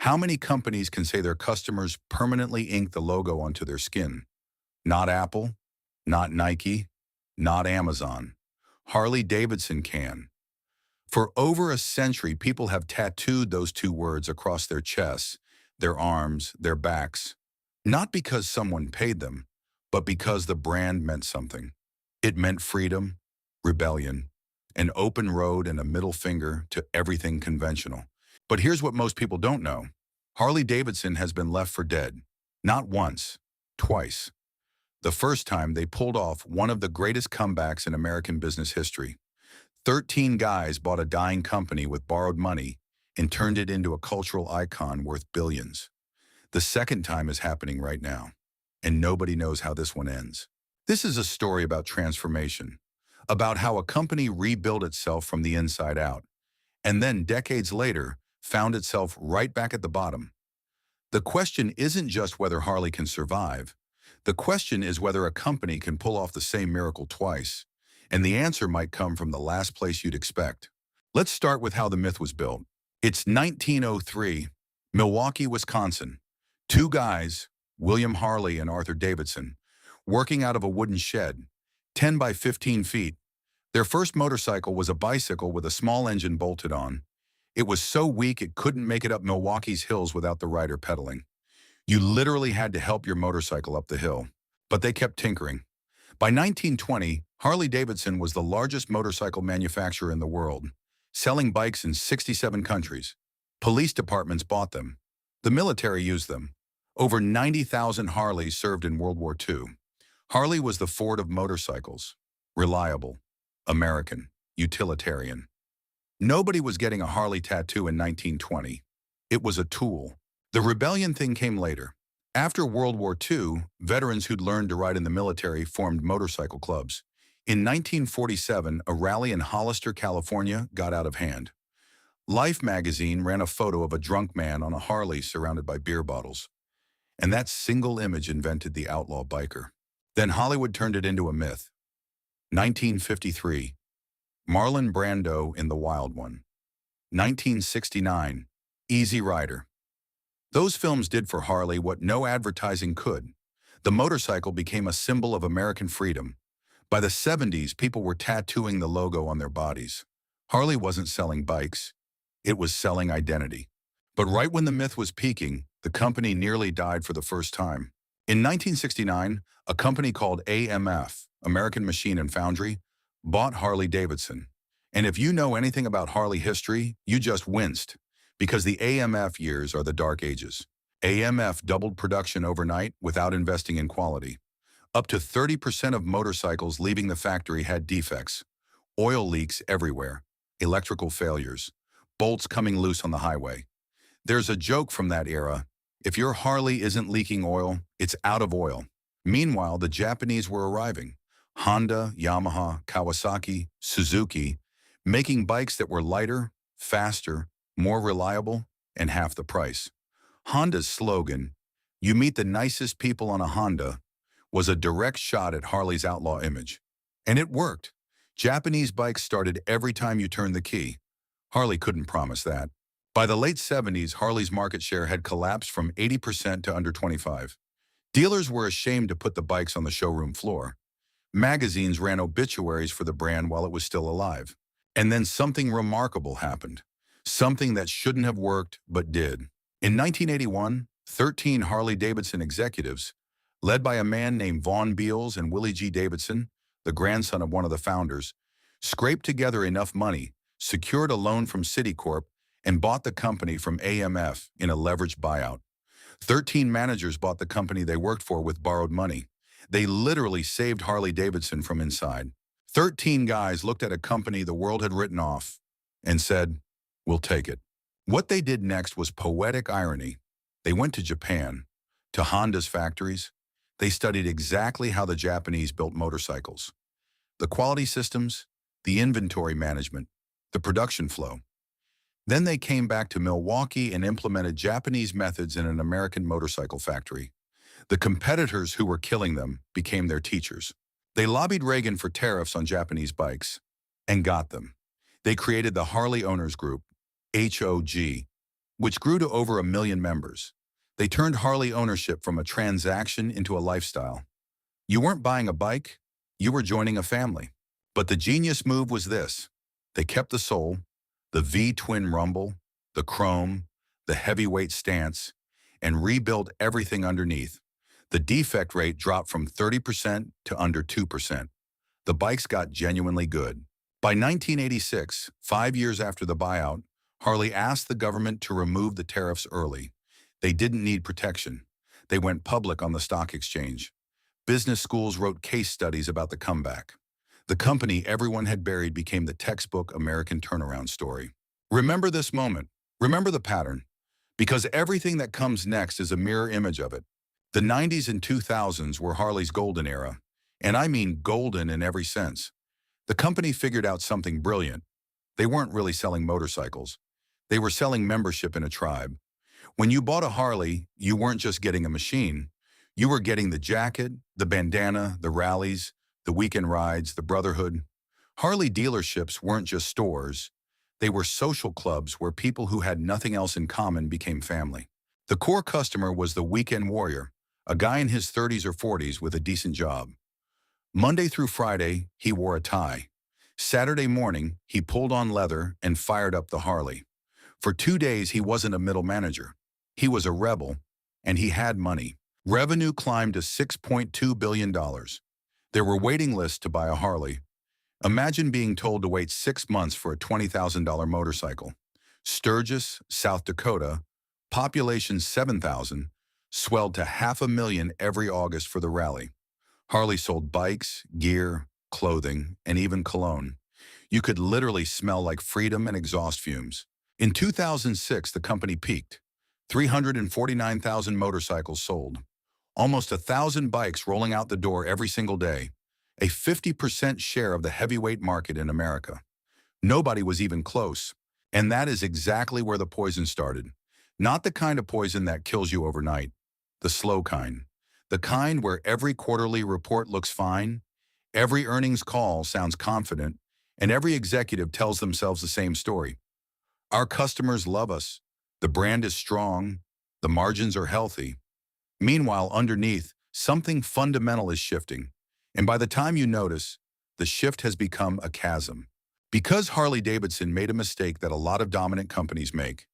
How many companies can say their customers permanently ink the logo onto their skin? Not Apple, not Nike, not Amazon. Harley-Davidson can. For over a century, people have tattooed those two words across their chests, their arms, their backs, not because someone paid them, but because the brand meant something. It meant freedom, rebellion, an open road and a middle finger to everything conventional. But here's what most people don't know. Harley-Davidson has been left for dead. Not once, twice. The first time they pulled off one of the greatest comebacks in American business history. 13 guys bought a dying company with borrowed money and turned it into a cultural icon worth billions. The second time is happening right now, and nobody knows how this one ends. This is a story about transformation, about how a company rebuilt itself from the inside out, and then decades later found itself right back at the bottom. The question isn't just whether Harley can survive. The question is whether a company can pull off the same miracle twice, and the answer might come from the last place you'd expect. Let's start with how the myth was built. It's 1903, Milwaukee, Wisconsin. Two guys, William Harley and Arthur Davidson, working out of a wooden shed, 10 by 15 feet. Their first motorcycle was a bicycle with a small engine bolted on. It was so weak it couldn't make it up Milwaukee's hills without the rider pedaling. You literally had to help your motorcycle up the hill. But they kept tinkering. By 1920, Harley-Davidson was the largest motorcycle manufacturer in the world, selling bikes in 67 countries. Police departments bought them. The military used them. Over 90,000 Harleys served in World War II. Harley was the Ford of motorcycles. Reliable, American, utilitarian. Nobody was getting a Harley tattoo in 1920. It was a tool. The rebellion thing came later. After World War II, veterans who'd learned to ride in the military formed motorcycle clubs. In 1947, a rally in Hollister, California got out of hand. Life magazine ran a photo of a drunk man on a Harley surrounded by beer bottles. And that single image invented the outlaw biker. Then Hollywood turned it into a myth. 1953, Marlon Brando in The Wild One. 1969, Easy Rider. Those films did for Harley what no advertising could. The motorcycle became a symbol of American freedom. By the 70s, people were tattooing the logo on their bodies. Harley wasn't selling bikes. It was selling identity. But right when the myth was peaking, the company nearly died for the first time. In 1969, a company called AMF, American Machine and Foundry, bought Harley-Davidson. And if you know anything about Harley history, you just winced. Because the AMF years are the dark ages. AMF doubled production overnight without investing in quality. Up to 30% of motorcycles leaving the factory had defects. Oil leaks everywhere. Electrical failures. Bolts coming loose on the highway. There's a joke from that era. If your Harley isn't leaking oil, it's out of oil. Meanwhile, the Japanese were arriving. Honda, Yamaha, Kawasaki, Suzuki, making bikes that were lighter, faster, more reliable, and half the price. Honda's slogan, "You meet the nicest people on a Honda," was a direct shot at Harley's outlaw image. And it worked. Japanese bikes started every time you turned the key. Harley couldn't promise that. By the late 70s, Harley's market share had collapsed from 80% to under 25. Dealers were ashamed to put the bikes on the showroom floor. Magazines ran obituaries for the brand while it was still alive. And then something remarkable happened. Something that shouldn't have worked, but did. In 1981, 13 Harley-Davidson executives, led by a man named Vaughn Beals and Willie G. Davidson, the grandson of one of the founders, scraped together enough money, secured a loan from Citicorp, and bought the company from AMF in a leveraged buyout. 13 managers bought the company they worked for with borrowed money. They literally saved Harley-Davidson from inside. 13 guys looked at a company the world had written off and said, "We'll take it." What they did next was poetic irony. They went to Japan, to Honda's factories. They studied exactly how the Japanese built motorcycles. The quality systems, the inventory management, the production flow. Then they came back to Milwaukee and implemented Japanese methods in an American motorcycle factory. The competitors who were killing them became their teachers. They lobbied Reagan for tariffs on Japanese bikes and got them. They created the Harley Owners Group, HOG, which grew to over 1 million members. They turned Harley ownership from a transaction into a lifestyle. You weren't buying a bike, you were joining a family. But the genius move was this. They kept the soul, the V-twin rumble, the chrome, the heavyweight stance, and rebuilt everything underneath. The defect rate dropped from 30% to under 2%. The bikes got genuinely good. By 1986, 5 years after the buyout, Harley asked the government to remove the tariffs early. They didn't need protection. They went public on the stock exchange. Business schools wrote case studies about the comeback. The company everyone had buried became the textbook American turnaround story. Remember this moment. Remember the pattern. Because everything that comes next is a mirror image of it. The 90s and 2000s were Harley's golden era. And I mean golden in every sense. The company figured out something brilliant. They weren't really selling motorcycles. They were selling membership in a tribe. When you bought a Harley, you weren't just getting a machine. You were getting the jacket, the bandana, the rallies, the weekend rides, the brotherhood. Harley dealerships weren't just stores. They were social clubs where people who had nothing else in common became family. The core customer was the weekend warrior, a guy in his 30s or 40s with a decent job. Monday through Friday, he wore a tie. Saturday morning, he pulled on leather and fired up the Harley. For 2 days, he wasn't a middle manager. He was a rebel, and he had money. Revenue climbed to $6.2 billion. There were waiting lists to buy a Harley. Imagine being told to wait 6 months for a $20,000 motorcycle. Sturgis, South Dakota, population 7,000, swelled to 500,000 every August for the rally. Harley sold bikes, gear, clothing, and even cologne. You could literally smell like freedom and exhaust fumes. In 2006, the company peaked. 349,000 motorcycles sold. Almost 1,000 bikes rolling out the door every single day. A 50% share of the heavyweight market in America. Nobody was even close. And that is exactly where the poison started. Not the kind of poison that kills you overnight. The slow kind. The kind where every quarterly report looks fine, every earnings call sounds confident, and every executive tells themselves the same story. Our customers love us. The brand is strong. The margins are healthy. Meanwhile, underneath, something fundamental is shifting. And by the time you notice, the shift has become a chasm. Because Harley-Davidson made a mistake that a lot of dominant companies make.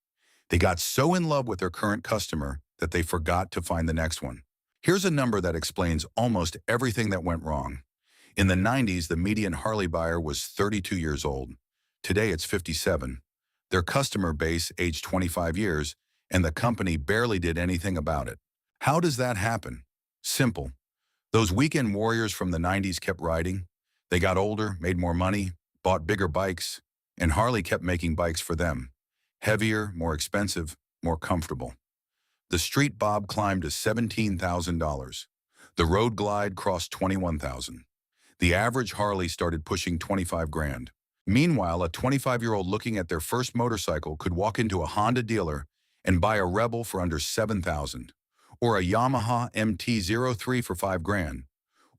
They got so in love with their current customer that they forgot to find the next one. Here's a number that explains almost everything that went wrong. In the 90s, the median Harley buyer was 32 years old. Today, it's 57. Their customer base aged 25 years, and the company barely did anything about it. How does that happen? Simple. Those weekend warriors from the 90s kept riding. They got older, made more money, bought bigger bikes, and Harley kept making bikes for them. Heavier, more expensive, more comfortable. The Street Bob climbed to $17,000. The Road Glide crossed $21,000. The average Harley started pushing 25 grand. Meanwhile, a 25-year-old looking at their first motorcycle could walk into a Honda dealer and buy a Rebel for under $7,000, or a Yamaha MT-03 for 5 grand,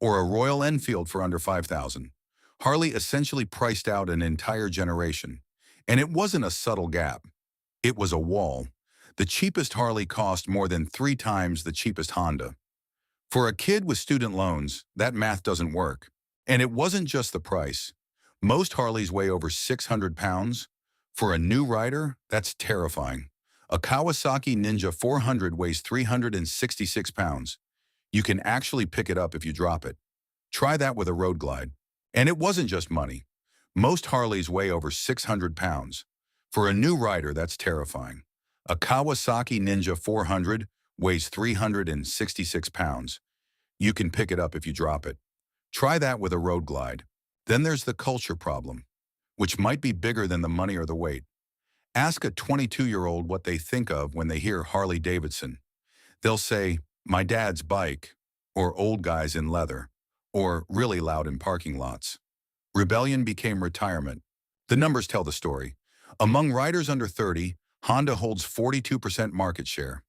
or a Royal Enfield for under $5,000. Harley essentially priced out an entire generation. And it wasn't a subtle gap. It was a wall. The cheapest Harley cost more than 3 times the cheapest Honda. For a kid with student loans, that math doesn't work. And it wasn't just the price. Most Harleys weigh over 600 pounds. For a new rider, that's terrifying. A Kawasaki Ninja 400 weighs 366 pounds. You can actually pick it up if you drop it. Try that with a Road Glide. And it wasn't just money. Most Harleys weigh over 600 pounds. For a new rider, that's terrifying. A Kawasaki Ninja 400 weighs 366 pounds. You can pick it up if you drop it. Try that with a Road Glide. Then there's the culture problem, which might be bigger than the money or the weight. Ask a 22-year-old what they think of when they hear Harley-Davidson. They'll say, my dad's bike, or old guys in leather, or really loud in parking lots. Rebellion became retirement. The numbers tell the story. Among riders under 30, Honda holds 42% market share.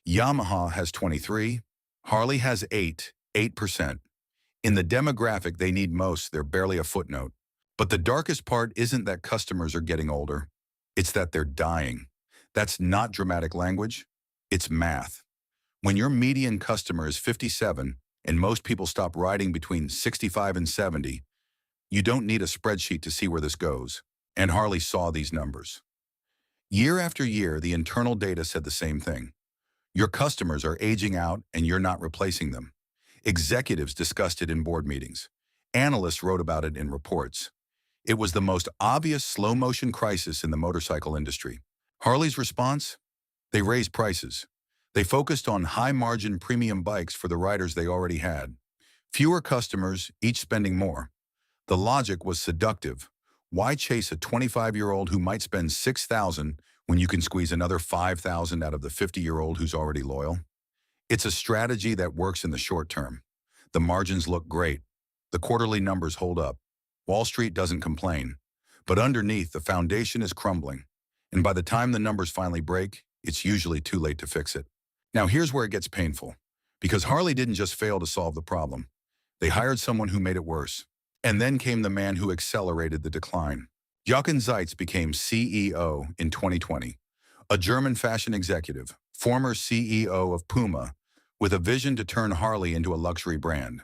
Yamaha has 23%. Harley has 8%. In the demographic they need most, they're barely a footnote. But the darkest part isn't that customers are getting older. It's that they're dying. That's not dramatic language, it's math. When your median customer is 57 and most people stop riding between 65 and 70, you don't need a spreadsheet to see where this goes. And Harley saw these numbers. Year after year, the internal data said the same thing. Your customers are aging out and you're not replacing them. Executives discussed it in board meetings. Analysts wrote about it in reports. It was the most obvious slow-motion crisis in the motorcycle industry. Harley's response? They raised prices. They focused on high-margin premium bikes for the riders they already had. Fewer customers, each spending more. The logic was seductive. Why chase a 25-year-old who might spend $6,000 when you can squeeze another $5,000 out of the 50-year-old who's already loyal? It's a strategy that works in the short term. The margins look great. The quarterly numbers hold up. Wall Street doesn't complain. But underneath, the foundation is crumbling. And by the time the numbers finally break, it's usually too late to fix it. Now here's where it gets painful. Because Harley didn't just fail to solve the problem. They hired someone who made it worse. And then came the man who accelerated the decline. Jochen Zeitz became CEO in 2020. A German fashion executive, former CEO of Puma, with a vision to turn Harley into a luxury brand.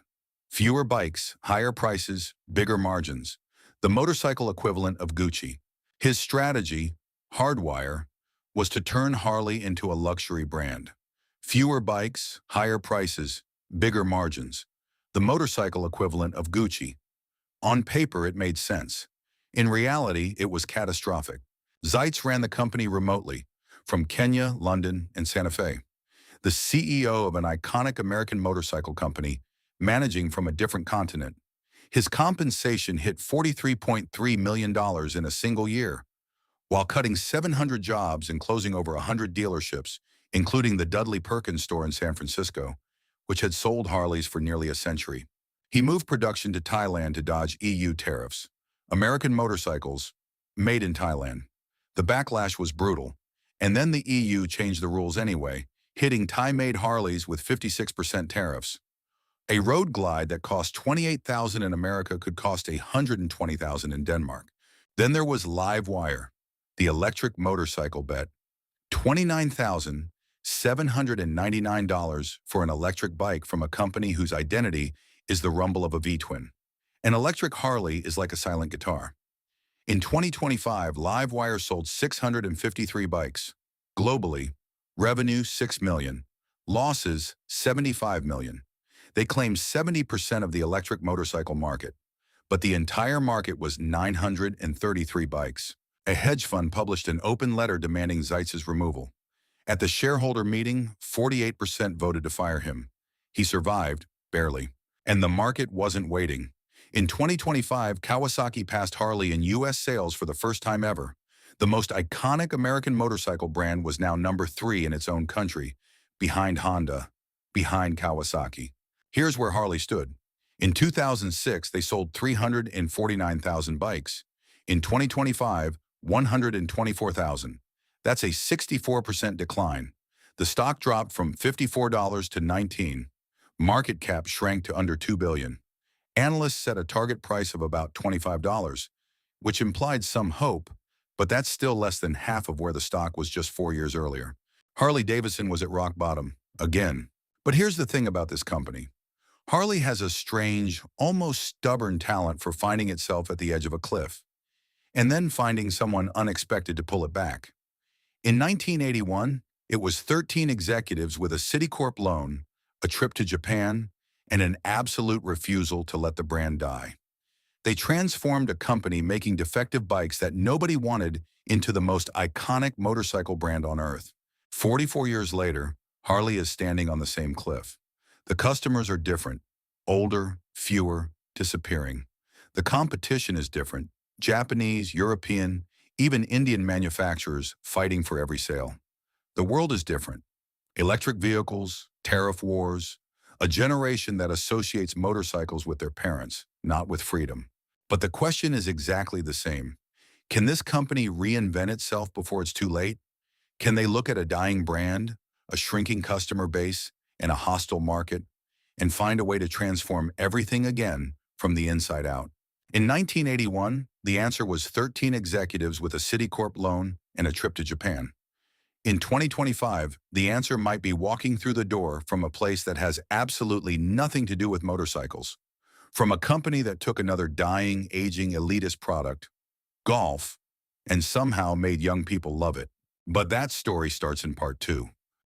Fewer bikes, higher prices, bigger margins. The motorcycle equivalent of Gucci. His strategy, Hardwire, was to turn Harley into a luxury brand. Fewer bikes, higher prices, bigger margins. The motorcycle equivalent of Gucci. On paper, it made sense. In reality, it was catastrophic. Zeitz ran the company remotely, from Kenya, London, and Santa Fe. The CEO of an iconic American motorcycle company, managing from a different continent. His compensation hit $43.3 million in a single year, while cutting 700 jobs and closing over 100 dealerships, including the Dudley Perkins store in San Francisco, which had sold Harleys for nearly a century. He moved production to Thailand to dodge EU tariffs. American motorcycles, made in Thailand. The backlash was brutal, and then the EU changed the rules anyway, hitting Thai-made Harleys with 56% tariffs. A road glide that cost $28,000 in America could cost $120,000 in Denmark. Then there was Livewire, the electric motorcycle bet. $29,799 for an electric bike from a company whose identity is the rumble of a V-twin. An electric Harley is like a silent guitar. In 2025, Livewire sold 653 bikes. Globally, revenue $6 million. Losses $75 million. They claimed 70% of the electric motorcycle market, but the entire market was 933 bikes. A hedge fund published an open letter demanding Zeitz's removal. At the shareholder meeting, 48% voted to fire him. He survived, barely. And the market wasn't waiting. In 2025, Kawasaki passed Harley in U.S. sales for the first time ever. The most iconic American motorcycle brand was now number 3 in its own country, behind Honda, behind Kawasaki. Here's where Harley stood. In 2006, they sold 349,000 bikes. In 2025, 124,000. That's a 64% decline. The stock dropped from $54 to $19. Market cap shrank to under $2 billion. Analysts set a target price of about $25, which implied some hope, but that's still less than half of where the stock was just 4 years earlier. Harley-Davidson was at rock bottom, again. But here's the thing about this company. Harley has a strange, almost stubborn talent for finding itself at the edge of a cliff, and then finding someone unexpected to pull it back. In 1981, it was 13 executives with a Citicorp loan, a trip to Japan, and an absolute refusal to let the brand die. They transformed a company making defective bikes that nobody wanted into the most iconic motorcycle brand on earth. 44 years later, Harley is standing on the same cliff. The customers are different, older, fewer, disappearing. The competition is different, Japanese, European, even Indian manufacturers fighting for every sale. The world is different. Electric vehicles, tariff wars, a generation that associates motorcycles with their parents, not with freedom. But the question is exactly the same. Can this company reinvent itself before it's too late? Can they look at a dying brand, a shrinking customer base, and a hostile market, and find a way to transform everything again from the inside out? In 1981, the answer was 13 executives with a Citicorp loan and a trip to Japan. In 2025, the answer might be walking through the door from a place that has absolutely nothing to do with motorcycles. From a company that took another dying, aging, elitist product, golf, and somehow made young people love it. But that story starts in part two.